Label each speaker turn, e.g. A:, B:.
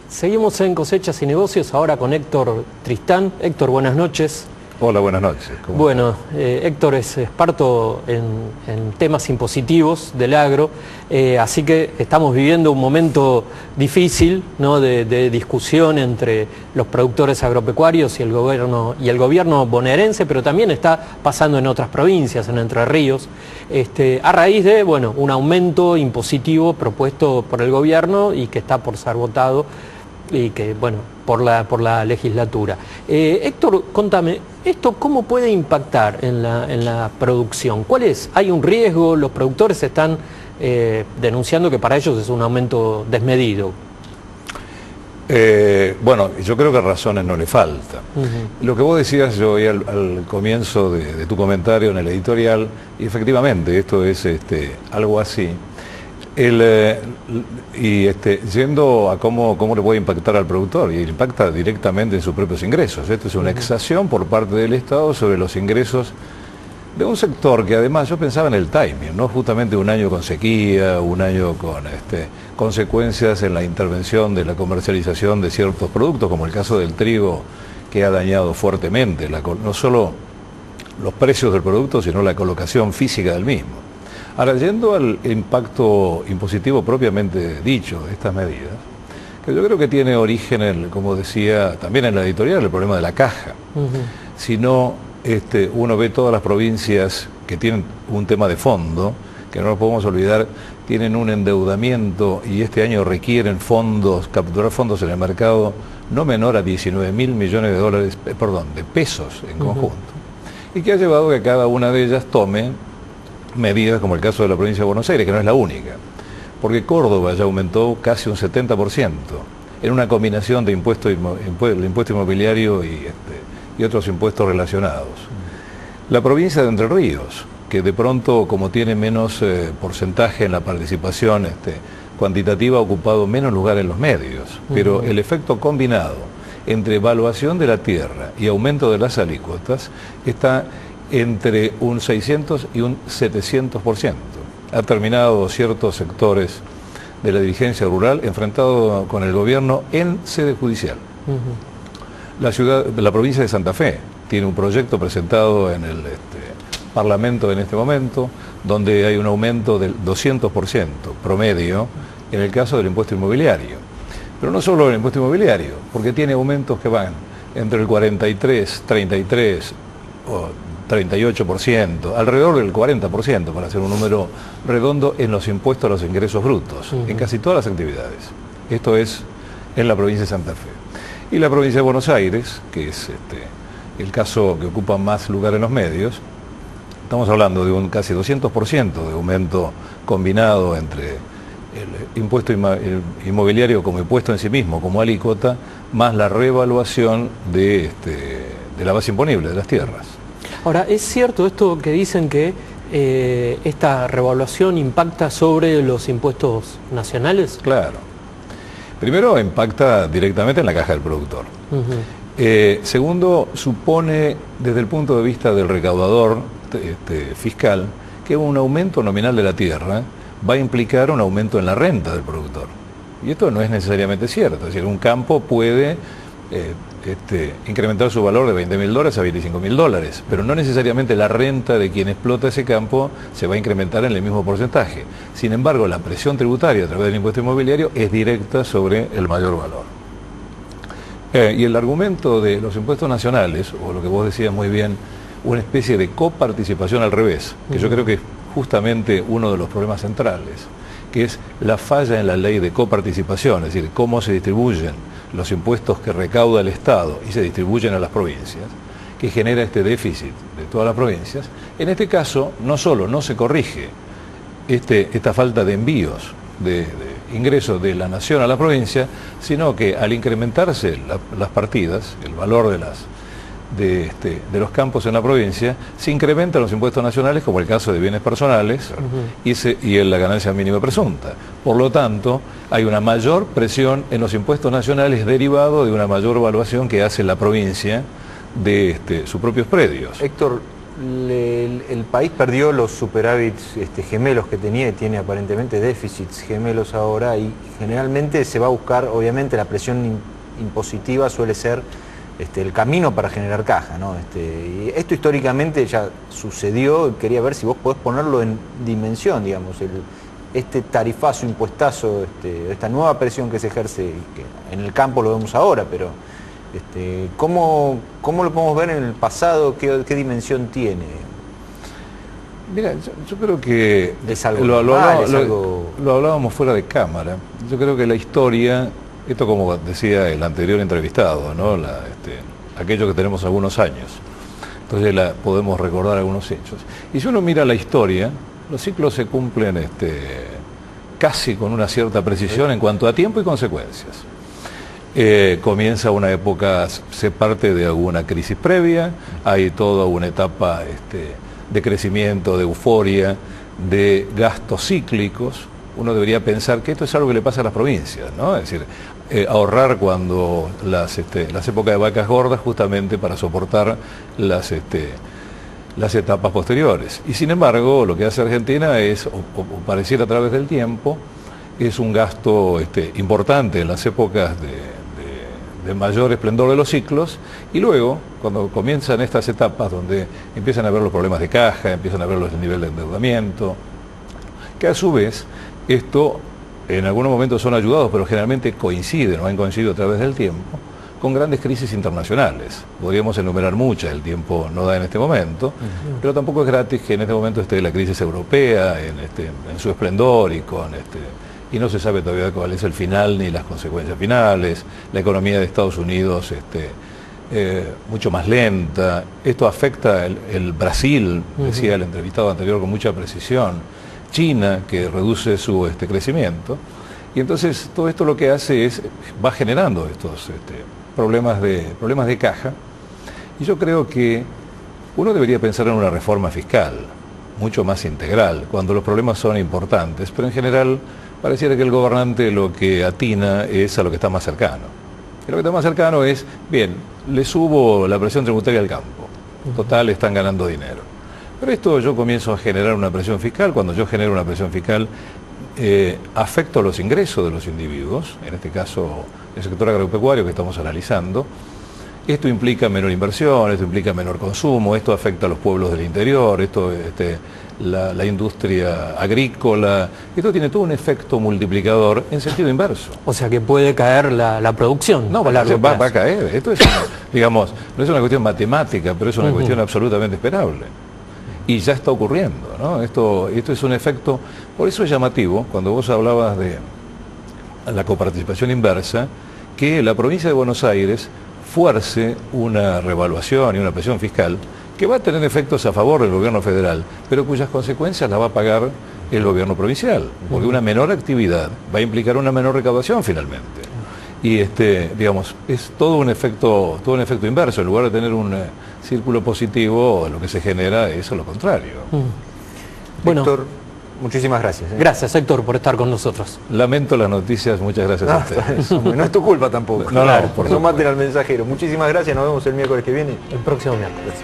A: Seguimos en Cosechas y Negocios, ahora con Héctor Tristán. Héctor, buenas noches.
B: Hola, buenas noches.
A: Bueno, Héctor es experto en temas impositivos del agro, así que estamos viviendo un momento difícil, ¿no?, de discusión entre los productores agropecuarios y el gobierno bonaerense, pero también está pasando en otras provincias, en Entre Ríos, a raíz de, bueno, un aumento impositivo propuesto por el gobierno y que está por ser votado y que, bueno, por la legislatura. Héctor, contame, ¿esto cómo puede impactar en la producción? ¿Cuál es? ¿Hay un riesgo? Los productores están denunciando que para ellos es un aumento desmedido.
B: Bueno, yo creo que razones no le faltan. Lo que vos decías, yo oí al comienzo de tu comentario en el editorial, y efectivamente esto es algo así. Yendo a cómo le puede impactar al productor, y impacta directamente en sus propios ingresos. Esto es una exacción por parte del Estado sobre los ingresos de un sector que además yo pensaba en el timing, no justamente un año con sequía, un año con consecuencias en la intervención de la comercialización de ciertos productos, como el caso del trigo, que ha dañado fuertemente no solo los precios del producto, sino la colocación física del mismo. Ahora, yendo al impacto impositivo propiamente dicho de estas medidas, que yo creo que tiene origen, como decía también en la editorial, el problema de la caja. Si no, uno ve todas las provincias que tienen un tema de fondo, que no nos podemos olvidar, tienen un endeudamiento y este año requieren capturar fondos en el mercado no menor a 19.000 millones de pesos en conjunto. Y que ha llevado a que cada una de ellas tome medidas, como el caso de la provincia de Buenos Aires, que no es la única, porque Córdoba ya aumentó casi un 70% en una combinación de el impuesto inmobiliario y otros impuestos relacionados. La provincia de Entre Ríos, que de pronto, como tiene menos porcentaje en la participación cuantitativa, ha ocupado menos lugar en los medios, pero el efecto combinado entre evaluación de la tierra y aumento de las alícuotas está entre un 600 y un 700%. Ha terminado ciertos sectores de la dirigencia rural enfrentados con el gobierno en sede judicial. La provincia de Santa Fe tiene un proyecto presentado en el Parlamento en este momento, donde hay un aumento del 200% promedio en el caso del impuesto inmobiliario. Pero no solo el impuesto inmobiliario, porque tiene aumentos que van entre el 43, 33 o 38%, alrededor del 40%, para hacer un número redondo, en los impuestos a los ingresos brutos, en casi todas las actividades. Esto es en la provincia de Santa Fe. Y la provincia de Buenos Aires, que es el caso que ocupa más lugar en los medios, estamos hablando de un casi 200% de aumento combinado entre el impuesto inmobiliario como impuesto en sí mismo, como alícuota, más la reevaluación de la base imponible de las tierras.
A: Ahora, ¿es cierto esto que dicen que esta revaluación impacta sobre los impuestos nacionales?
B: Claro. Primero, impacta directamente en la caja del productor. Segundo, supone, desde el punto de vista del recaudador fiscal, que un aumento nominal de la tierra va a implicar un aumento en la renta del productor. Y esto no es necesariamente cierto. Es decir, un campo puede incrementar su valor de $20.000 a $25.000, pero no necesariamente la renta de quien explota ese campo se va a incrementar en el mismo porcentaje. Sin embargo, la presión tributaria a través del impuesto inmobiliario es directa sobre el mayor valor. Y el argumento de los impuestos nacionales, o lo que vos decías muy bien, una especie de coparticipación al revés, que yo creo que es justamente uno de los problemas centrales, que es la falla en la ley de coparticipación, es decir, cómo se distribuyen los impuestos que recauda el Estado y se distribuyen a las provincias, que genera este déficit de todas las provincias. En este caso, no solo no se corrige esta falta de envíos de ingresos de la nación a la provincia, sino que al incrementarse las partidas, el valor de los campos en la provincia, se incrementan los impuestos nacionales, como el caso de bienes personales y la ganancia mínima presunta. Por lo tanto, hay una mayor presión en los impuestos nacionales derivado de una mayor evaluación que hace la provincia de sus propios predios.
C: Héctor, el país perdió los superávits gemelos que tenía y tiene aparentemente déficits gemelos ahora, y generalmente se va a buscar, obviamente la presión impositiva suele ser el camino para generar caja, ¿no? Y esto históricamente ya sucedió. Quería ver si vos podés ponerlo en dimensión, digamos, este tarifazo, impuestazo, esta nueva presión que se ejerce, que en el campo lo vemos ahora, pero ¿cómo lo podemos ver en el pasado? ¿Qué dimensión tiene?
B: Mira, yo creo que
C: es algo normal,
B: lo hablábamos fuera de cámara. Yo creo que la historia, esto como decía el anterior entrevistado, ¿no? Aquello que tenemos algunos años, entonces podemos recordar algunos hechos. Y si uno mira la historia, los ciclos se cumplen casi con una cierta precisión en cuanto a tiempo y consecuencias. Comienza una época, se parte de alguna crisis previa, hay toda una etapa de crecimiento, de euforia, de gastos cíclicos. Uno debería pensar que esto es algo que le pasa a las provincias, ¿no? Es decir, ahorrar cuando las épocas de vacas gordas, justamente para soportar las etapas posteriores. Y sin embargo, lo que hace Argentina es, o pareciera a través del tiempo, es un gasto importante en las épocas de mayor esplendor de los ciclos, y luego, cuando comienzan estas etapas donde empiezan a ver los problemas de caja, empiezan a ver el nivel de endeudamiento, que a su vez, esto en algunos momentos son ayudados, pero generalmente coinciden o han coincidido a través del tiempo, con grandes crisis internacionales. Podríamos enumerar muchas, el tiempo no da en este momento, pero tampoco es gratis que en este momento esté la crisis europea en su esplendor y no se sabe todavía cuál es el final ni las consecuencias finales. La economía de Estados Unidos mucho más lenta. Esto afecta el Brasil, decía el entrevistado anterior con mucha precisión. China, que reduce su crecimiento. Y entonces todo esto lo que hace es, va generando estos problemas de caja. Y yo creo que uno debería pensar en una reforma fiscal mucho más integral, cuando los problemas son importantes, pero en general pareciera que el gobernante lo que atina es a lo que está más cercano. Y lo que está más cercano es, bien, le subo la presión tributaria al campo, total, están ganando dinero. Pero esto yo comienzo a generar una presión fiscal. Cuando yo genero una presión fiscal, afecto los ingresos de los individuos, en este caso el sector agropecuario que estamos analizando. Esto implica menor inversión, esto implica menor consumo, esto afecta a los pueblos del interior, la industria agrícola. Esto tiene todo un efecto multiplicador en sentido inverso.
A: O sea que puede caer la producción.
B: No, va a caer. Esto es, digamos, no es una cuestión matemática, pero es una cuestión absolutamente esperable. Y ya está ocurriendo, ¿no? Esto es un efecto, por eso es llamativo, cuando vos hablabas de la coparticipación inversa, que la provincia de Buenos Aires fuerce una revaluación y una presión fiscal que va a tener efectos a favor del gobierno federal, pero cuyas consecuencias las va a pagar el gobierno provincial, porque una menor actividad va a implicar una menor recaudación finalmente. Y digamos, es todo un efecto inverso. En lugar de tener un círculo positivo, lo que se genera es lo contrario.
C: Bueno, Héctor, muchísimas gracias.
A: Gracias, Héctor, por estar con nosotros.
B: Lamento las noticias, muchas gracias a ustedes.
C: No es tu culpa tampoco.
B: No, por
C: no maten al mensajero. Muchísimas gracias, nos vemos el miércoles que viene.
A: El próximo miércoles.